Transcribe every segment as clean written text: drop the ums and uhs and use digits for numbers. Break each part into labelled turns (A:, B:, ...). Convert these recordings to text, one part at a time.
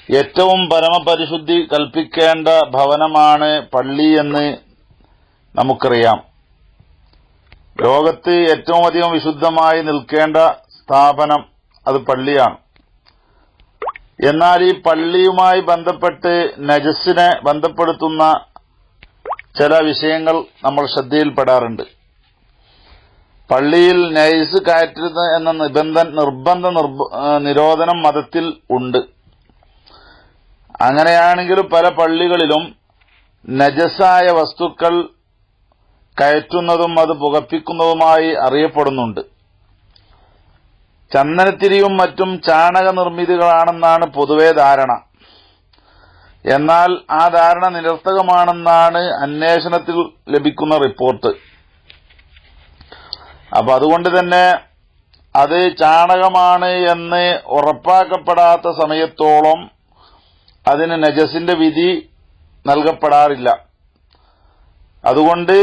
A: ഏറ്റവും പരമപരിശുദ്ധി കൽപ്പിക്കേണ്ട ഭവനമാണ് പള്ളി എന്ന് നമുക്കറിയാം. ലോകത്ത് ഏറ്റവും അധികം വിശുദ്ധമായി നിൽക്കേണ്ട സ്ഥാപനം അത് പള്ളിയാണ്. എന്നാൽ ഈ പള്ളിയുമായി ബന്ധപ്പെട്ട് നജസിനെ ബന്ധപ്പെടുത്തുന്ന ചില വിഷയങ്ങൾ നമ്മൾ ശ്രദ്ധയിൽപ്പെടാറുണ്ട്. പള്ളിയിൽ നജസ് കയറ്റരുത് എന്ന നിർബന്ധ നിരോധനം മതത്തിൽ ഉണ്ട്. അങ്ങനെയാണെങ്കിലും പല പള്ളികളിലും നജസായ വസ്തുക്കൾ കയറ്റുന്നതും അത് പുകപ്പിക്കുന്നതുമായി അറിയപ്പെടുന്നുണ്ട്. ചന്ദനത്തിരിയും മറ്റും ചാണക നിർമ്മിതികളാണെന്നാണ് പൊതുവെ ധാരണ. എന്നാൽ ആ ധാരണ നിരർത്ഥകമാണെന്നാണ് അന്വേഷണത്തിൽ ലഭിക്കുന്ന റിപ്പോർട്ട്. അപ്പൊ അതുകൊണ്ട് തന്നെ അത് ചാണകമാണ് എന്ന് ഉറപ്പാക്കപ്പെടാത്ത സമയത്തോളം അതിന് നജസിന്റെ വിധി നൽകപ്പെടാറില്ല. അതുകൊണ്ട്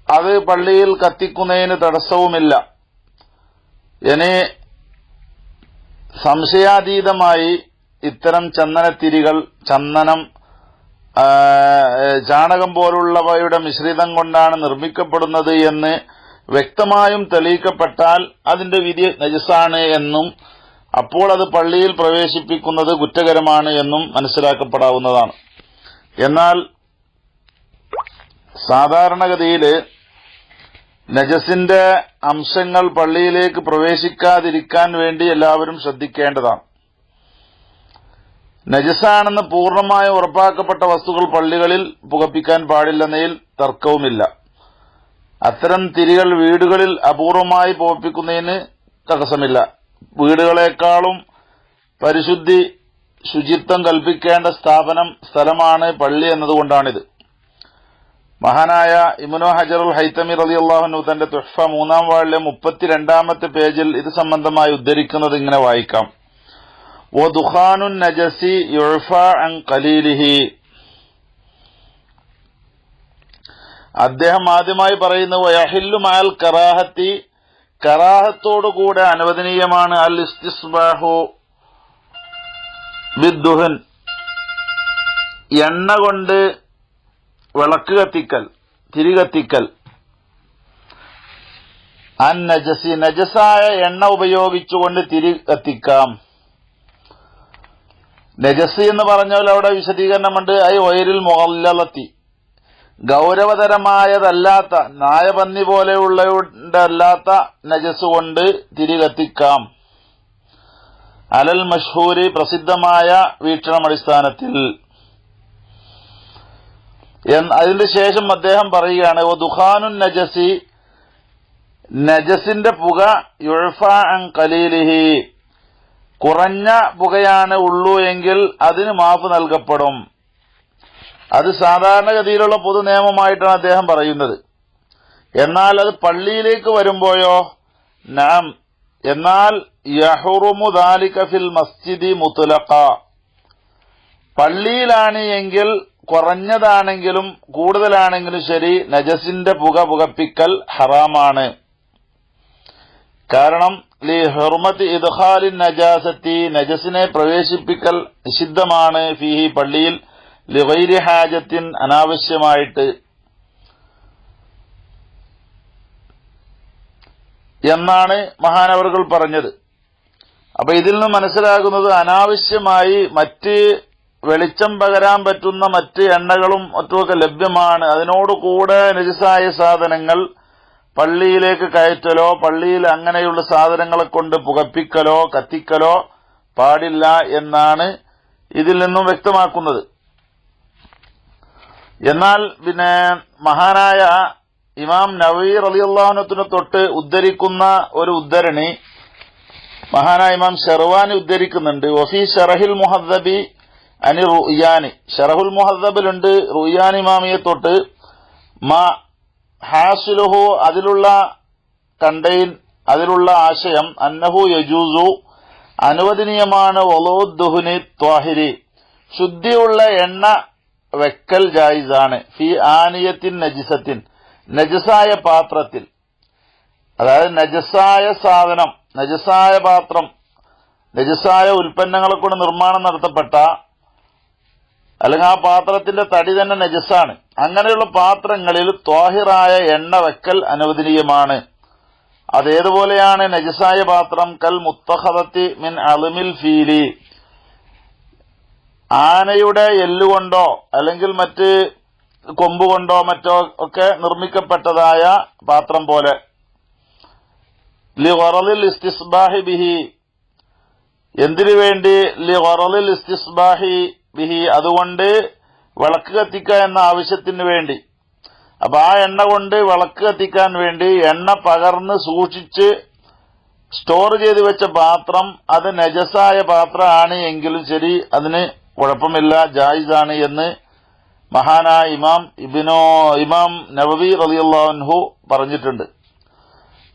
A: അത് പള്ളിയിൽ കത്തിക്കുന്നതിന് തടസ്സവുമില്ല. ഇനി സംശയാതീതമായി ഇത്തരം ചന്ദനത്തിരികൾ, ചന്ദനം, ചാണകം പോലുള്ളവയുടെ മിശ്രിതം കൊണ്ടാണ് നിർമ്മിക്കപ്പെടുന്നത് എന്ന് വ്യക്തമായും തെളിയിക്കപ്പെട്ടാൽ അതിന്റെ വിധി നജസാണ് എന്നും അപ്പോൾ അത് പള്ളിയിൽ പ്രവേശിപ്പിക്കുന്നത് കുറ്റകരമാണ് എന്നും മനസ്സിലാക്കപ്പെടാവുന്നതാണ്. എന്നാൽ സാധാരണഗതിയിൽ നജസിന്റെ അംശങ്ങൾ പള്ളിയിലേക്ക് പ്രവേശിക്കാതിരിക്കാൻ വേണ്ടി എല്ലാവരും ശ്രദ്ധിക്കേണ്ടതാണ്. നജസാണെന്ന് പൂർണ്ണമായും ഉറപ്പാക്കപ്പെട്ട വസ്തുക്കൾ പള്ളികളിൽ പുകപ്പിക്കാൻ പാടില്ലെന്നതിൽ തർക്കവുമില്ല. അത്തരം തിരികൾ വീടുകളിൽ അപൂർവമായി പുകപ്പിക്കുന്നതിന് തടസ്സമില്ല. വീടുകളെക്കാളും പരിശുദ്ധി, ശുചിത്വം കൽപ്പിക്കേണ്ട സ്ഥലമാണ് പള്ളി എന്നതുകൊണ്ടാണിത്. മഹാനായ ഇബ്നു ഹജറുൽ ഹൈതമി റളിയല്ലാഹു അൻഹു തന്റെ തുഹ്ഫ 3-ാം വാള്യം 32-ാമത്തെ പേജിൽ ഇത് സംബന്ധമായി ഉദ്ധരിക്കുന്നത് ഇങ്ങനെ വായിക്കാം: വദുഖാനുൻ നജസി യുഅഫാ അൻ ഖലീലിഹി. അദ്ദേഹം ആദ്യമായി പറയുന്നത് വയഹില്ലു മഅൽ കറാഹത്തി, കറാഹത്തോടുകൂടെ അനുവദനീയമാണ് അൽ ഇസ്തിസ്ബാഹു ബിദ്ദുഹൻ, എണ്ണ കൊണ്ട് വിളക്ക് കത്തിക്കൽ, തിരി കത്തിക്കൽ. അൻ നജസി, നജസായ എണ്ണ ഉപയോഗിച്ചുകൊണ്ട് തിരി കത്തിക്കാം. നജസ് എന്ന് പറഞ്ഞാൽ അവിടെ വിശദീകരണമുണ്ട്. ഐ വൈരിൽ മുഗല്ലളത്തി, ഗൗരവതരമായതല്ലാത്ത, നായപന്നി പോലെയുള്ളതല്ലാത്ത നജസ് കൊണ്ട് തിരി കത്തിക്കാം. അലൽ മഷ്ഹൂരി, പ്രസിദ്ധമായ വീക്ഷണമടിസ്ഥാനത്തിൽ. അതിന്റെ ശേഷം അദ്ദേഹം പറയുകയാണ് ദുഖാനുൻ നജസി, നജസിന്റെ പുക യുഅഫാ അൻ ഖലീലിഹി, കുറഞ്ഞ പുകയാണ് ഉള്ളൂ എങ്കിൽ അതിന് മാപ്പ് നൽകപ്പെടും. അത് സാധാരണഗതിയിലുള്ള പൊതു നിയമമായിട്ടാണ് അദ്ദേഹം പറയുന്നത്. എന്നാൽ അത് പള്ളിയിലേക്ക് വരുമ്പോഴോ നാം, എന്നാൽ യഹ്റുമു ദാലിക ഫിൽ മസ്ജിദി മുത്ലഖ, പള്ളിയിലാണ് എങ്കിൽ കുറഞ്ഞതാണെങ്കിലും കൂടുതലാണെങ്കിലും ശരി നജസിന്റെ പുക പുകപ്പിക്കൽ ഹറാമാണ്. കാരണം ലി ഹുർമത്തി ഇദ്ഖാലിൻ നജാസത്തി, നജസിനെ പ്രവേശിപ്പിക്കൽ നിഷിദ്ധമാണ് ഫീഹി, പള്ളിയിൽ, ലിഗൈരി ഹാജത്തിൻ, അനാവശ്യമായിട്ട് എന്നാണ് മഹാനവറുകൾ പറഞ്ഞത്. അപ്പൊ ഇതിൽ നിന്ന് മനസ്സിലാകുന്നത് അനാവശ്യമായി മറ്റ് വെളിച്ചം പകരാൻ പറ്റുന്ന മറ്റ് എണ്ണകളും മറ്റുമൊക്കെ ലഭ്യമാണ്. അതിനോടുകൂടെ നജസായ സാധനങ്ങൾ പള്ളിയിലേക്ക് കയറ്റലോ പള്ളിയിൽ അങ്ങനെയുള്ള സാധനങ്ങളെ കൊണ്ട് പുകപ്പിക്കലോ കത്തിക്കലോ പാടില്ല എന്നാണ് ഇതിൽ നിന്നും വ്യക്തമാക്കുന്നത്. എന്നാൽ പിന്നെ മഹാനായ ഇമാം നവവി റളിയല്ലാഹു അൻഹു തൊട്ട് ഉദ്ധരിക്കുന്ന ഒരു ഉദ്ധരണി മഹാനായ ഇമാം ഷർവാനി ഉദ്ധരിക്കുന്നുണ്ട്. വഫീ ശറഹിൽ മുഹദ്ദബി അനി റുയാനി, ഷറഹുൽ മുഹദ്ദബിലുണ്ട് റുയാനി ഇമാമിയെ തൊട്ട് മാ ഹാസിലുഹു, അതിലുള്ള ആശയം അന്നഹു യജൂസു, അനുവദനീയമാണ്, വളുദുഹുനി ത്വാഹിരി, ശുദ്ധിയുള്ള എണ്ണ വെക്കൽ ജായിസാണ്, ഫി ആനിയത്തിൻ നജിസത്തിൻ, നജസായ പാത്രത്തിൽ, അതായത് നജസായ സാധനം, നജസായ പാത്രം നജസായ ഉൽപ്പന്നങ്ങളെ കൊണ്ട് നിർമ്മാണം നടത്തപ്പെട്ട, അല്ലെങ്കിൽ ആ പാത്രത്തിന്റെ തടി തന്നെ നജസാണ്, അങ്ങനെയുള്ള പാത്രങ്ങളിൽ ത്വാഹിറായ എണ്ണ വെക്കൽ അനുവദനീയമാണ്. അതേതുപോലെയാണ് നജസായ പാത്രം? കൽ മുത്തഖദത്തി മിൻ അളിമിൽ ഫീലി, ആനയുടെ എല്ലുകൊണ്ടോ അല്ലെങ്കിൽ മറ്റ് കൊമ്പുകൊണ്ടോ മറ്റോ ഒക്കെ നിർമ്മിക്കപ്പെട്ടതായ പാത്രം പോലെ. ലിഗറളിൽ ഇസ്തിസ്ബാഹി ബിഹി, എന്തിനു വേണ്ടി? ലിഗറളിൽ ഇസ്തിസ്ബാഹി ബിഹി, അതുകൊണ്ട് വിളക്ക് കത്തിക്കുക എന്ന ആവശ്യത്തിന് വേണ്ടി. അപ്പൊ ആ എണ്ണ കൊണ്ട് വിളക്ക് കത്തിക്കാൻ വേണ്ടി എണ്ണ പകർന്ന് സൂക്ഷിച്ച് സ്റ്റോർ ചെയ്ത് വെച്ച പാത്രം അത് നജസായ പാത്രമാണ് എങ്കിലും ശരി, അതിന് കുഴപ്പമില്ല, ജായിസാണ് എന്ന് മഹാനായ ഇമാം നവവി റളിയല്ലാഹു അൻഹു പറഞ്ഞിട്ടുണ്ട്.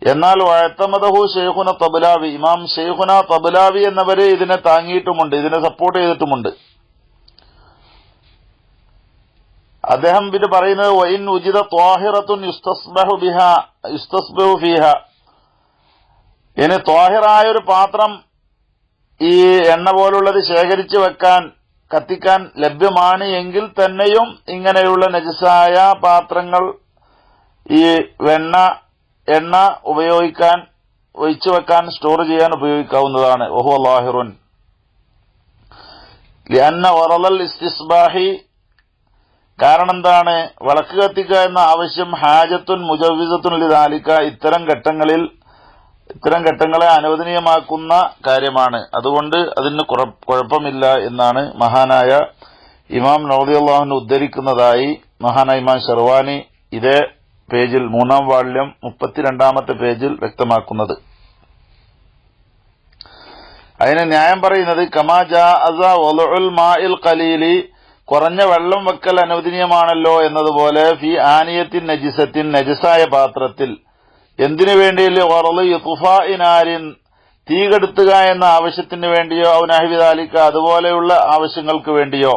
A: എന്നാൽ വഅതമദഹു ശൈഖുന തബ്ലാവി, ഇമാം ശൈഖുന തബ്ലാവി എന്നവര് ഇതിനെ താങ്ങിയിട്ടുമുണ്ട്, ഇതിനെ സപ്പോർട്ട് ചെയ്തിട്ടുമുണ്ട്. അദ്ദേഹം പിന്നെ പറയുന്നത് വഇൻ ഉജിദ ത്വാഹിറത്തുൻ യുസ്തസ്ബഹു ഫീഹ, ഇനി ത്വാഹിറായ ഒരു പാത്രം ഈ എണ്ണ പോലുള്ളത് ശേഖരിച്ചു വെക്കാൻ, കത്തിക്കാൻ ലഭ്യമാണ് എങ്കിൽ തന്നെയും ഇങ്ങനെയുള്ള നജസായ പാത്രങ്ങൾ ഈ എണ്ണ ഉപയോഗിക്കാൻ, ഒഴിച്ചു വെക്കാൻ, സ്റ്റോർ ചെയ്യാൻ ഉപയോഗിക്കാവുന്നതാണ്. വഹുവ ളാഹിറുൻ ലിഅന്ന വറളൽ ഇസ്തിസ്ബാഹി, കാരണം എന്താണ്? വിളക്ക് കത്തിക്കുക എന്ന ആവശ്യം ഹാജത്തുൻ മുജവ്വിസത്തുൻ ലിദാലിക, ഇത്തരം ഘട്ടങ്ങളെ അനുവദനീയമാക്കുന്ന കാര്യമാണ്. അതുകൊണ്ട് അതിന് കുഴപ്പമില്ല എന്നാണ് മഹാനായ ഇമാം റളിയല്ലാഹു അൻഹു ഉദ്ധരിക്കുന്നതായി മഹാനായ ഇമാം ശർവാനി ഇതേ പേജിൽ 3-ാം വാള്യം 32-ാമത്തെ പേജിൽ വ്യക്തമാക്കുന്നത്. അതിന് ന്യായം പറയുന്നത് കമാ ജാഅസ വളുഉൽ മാഇൽ ഖലീലി, കുറഞ്ഞ വെള്ളം വെക്കൽ അനുവദനീയമാണല്ലോ എന്നതുപോലെ ഫി ആനിയത്തിൻ നജിസത്തിൻ, നജസായ പാത്രത്തിൽ. എന്തിനു വേണ്ടിയല്ലോ? വറളി തുഫാഇനാരിൻ, തീ കെടുത്തുക എന്ന ആവശ്യത്തിന് വേണ്ടിയോ, ഔ നഹ്വി ദാലിക, അതുപോലെയുള്ള ആവശ്യങ്ങൾക്ക് വേണ്ടിയോ.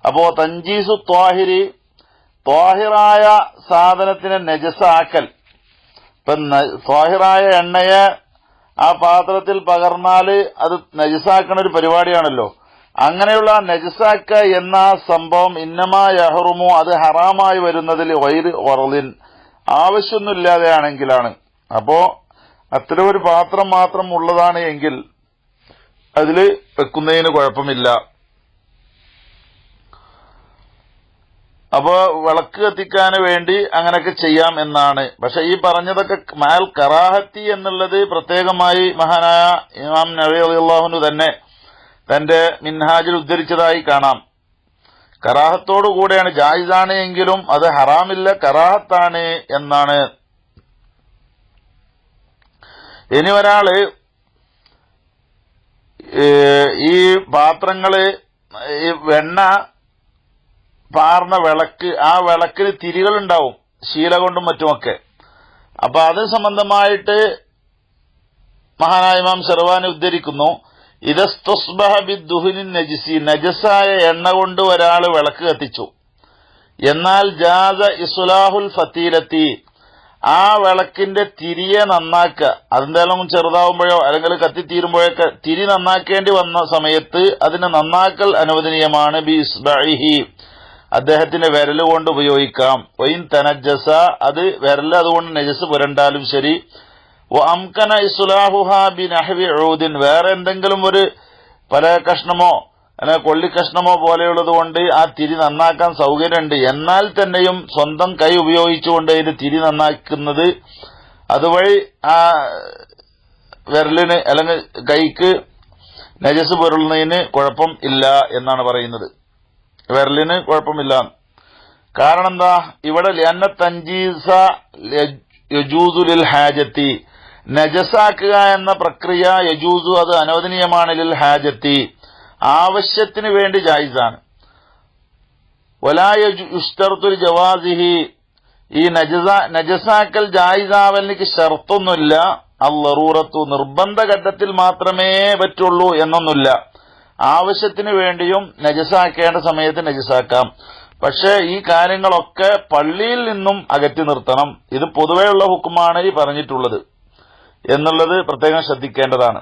A: അപ്പോ തൻജീസു ത്വാഹിരി, ത്വാഹിറായ സാധനത്തിനെ നജസാക്കൽ. ഇപ്പൊ ത്വാഹിറായ എണ്ണയെ ആ പാത്രത്തിൽ പകർന്നാല് അത് നജസാക്കണ ഒരു പരിപാടിയാണല്ലോ. അങ്ങനെയുള്ള നജസാക്ക എന്ന സംഭവം ഇന്നമാ യഹ്റുമു, അത് ഹറാമായി വരുന്നതിൽ ഗൈർ വറളിൻ, ആവശ്യമൊന്നുമില്ലാതെയാണെങ്കിലാണ്. അപ്പോ അത്തരം ഒരു പാത്രം മാത്രം ഉള്ളതാണ് എങ്കിൽ അതില് വെക്കുന്നതിന് കുഴപ്പമില്ല. അപ്പോ വിളക്ക് കത്തിക്കാൻ വേണ്ടി അങ്ങനെയൊക്കെ ചെയ്യാം എന്നാണ്. പക്ഷെ ഈ പറഞ്ഞതൊക്കെ മാൽ കറാഹത്തി എന്നുള്ളത് പ്രത്യേകമായി മഹാനായ ഇമാം നവവി റളിയല്ലാഹു അൻഹു തന്നെ തന്റെ മിൻഹാജിൽ ഉദ്ധരിച്ചതായി കാണാം. കറാഹത്തോടു കൂടെയാണ്, ജായിസാണ് എങ്കിലും അത് ഹറാമില്ല, കറാഹത്താണ് എന്നാണ്. ഇനി ഒരാള് ഈ പാത്രങ്ങള്, ഈ വെണ്ണ പാർന്ന വിളക്ക്, ആ വിളക്കിന് തിരികളുണ്ടാവും ശീല കൊണ്ടും മറ്റുമൊക്കെ. അപ്പൊ അത് സംബന്ധമായിട്ട് മഹാനായ ഇമാം ശർവാനി ഉദ്ധരിക്കുന്നു, ഇദസ്തുസ്ബഹ ബിദ്ദുഹ്നിൻ നജിസി, നജസായ എണ്ണ കൊണ്ട് ഒരാൾ വിളക്ക് കത്തിച്ചു, എന്നാൽ ജാസ ഇസ്ലാഹുൽ ഫതീലത്തി, ആ വിളക്കിന്റെ തിരിയെ നന്നാക്കുക, അതെന്തായാലും ചെറുതാവുമ്പോഴോ അല്ലെങ്കിൽ കത്തിത്തീരുമ്പോഴൊക്കെ തിരി നന്നാക്കേണ്ടി വന്ന സമയത്ത് അതിന് നന്നാക്കൽ അനുവദനീയമാണ്. ബി ഇസ്ബഇഹി, അദ്ദേഹത്തിന്റെ വിരലുകൊണ്ട് ഉപയോഗിക്കാം. വൈൻ തനജ്ജസ, അത് വിരല് അതുകൊണ്ട് നജസ് പുരണ്ടാലും ശരി. അംകന ഇസ്ലാഹുഹാ ബി നഹ്വി ഊദിൻ, വേറെ എന്തെങ്കിലും ഒരു പല കഷ്ണമോ അല്ലെങ്കിൽ കൊള്ളിക്കഷ്ണമോ പോലെയുള്ളത് കൊണ്ട് ആ തിരി നന്നാക്കാൻ സൗകര്യമുണ്ട്, എന്നാൽ തന്നെയും സ്വന്തം കൈ ഉപയോഗിച്ചുകൊണ്ട് ഇതിന് തിരി നന്നാക്കുന്നത് അതുവഴി ആ വിരലിന് അല്ലെങ്കിൽ കൈക്ക് നജസ് പുരളുന്നതിന് കുഴപ്പം ഇല്ല എന്നാണ് പറയുന്നത്. വിരലിന് കുഴപ്പമില്ല. കാരണം എന്താ? ഇവിടെ ലഅന്ന തൻജീസ യജൂസു ലിൽ ഹാജത്തി, നജസാക്കുക എന്ന പ്രക്രിയ യജൂസു, അത് അനുവദനീയമാണ്. ലിൽ ഹാജത്തി, ആവശ്യത്തിന് വേണ്ടി ജായിസാണ്. വലാ യുശ്തറത്തു ജവാസിഹി, ഈ നജസാക്കൽ ജായിസാവലിക്ക് ഷർത്തൊന്നുമില്ല. അൽളറൂറത്തു, നിർബന്ധ ഘട്ടത്തിൽ മാത്രമേ പറ്റുള്ളൂ എന്നൊന്നുമില്ല. ആവശ്യത്തിന് വേണ്ടിയും നജസാക്കേണ്ട സമയത്ത് നജസാക്കാം. പക്ഷെ ഈ കാര്യങ്ങളൊക്കെ പള്ളിയിൽ നിന്നും അകറ്റി നിർത്തണം. ഇത് പൊതുവെയുള്ള ഹുക്കുമാണ് ഈ പറഞ്ഞിട്ടുള്ളത് എന്നുള്ളത് പ്രത്യേകം ശ്രദ്ധിക്കേണ്ടതാണ്.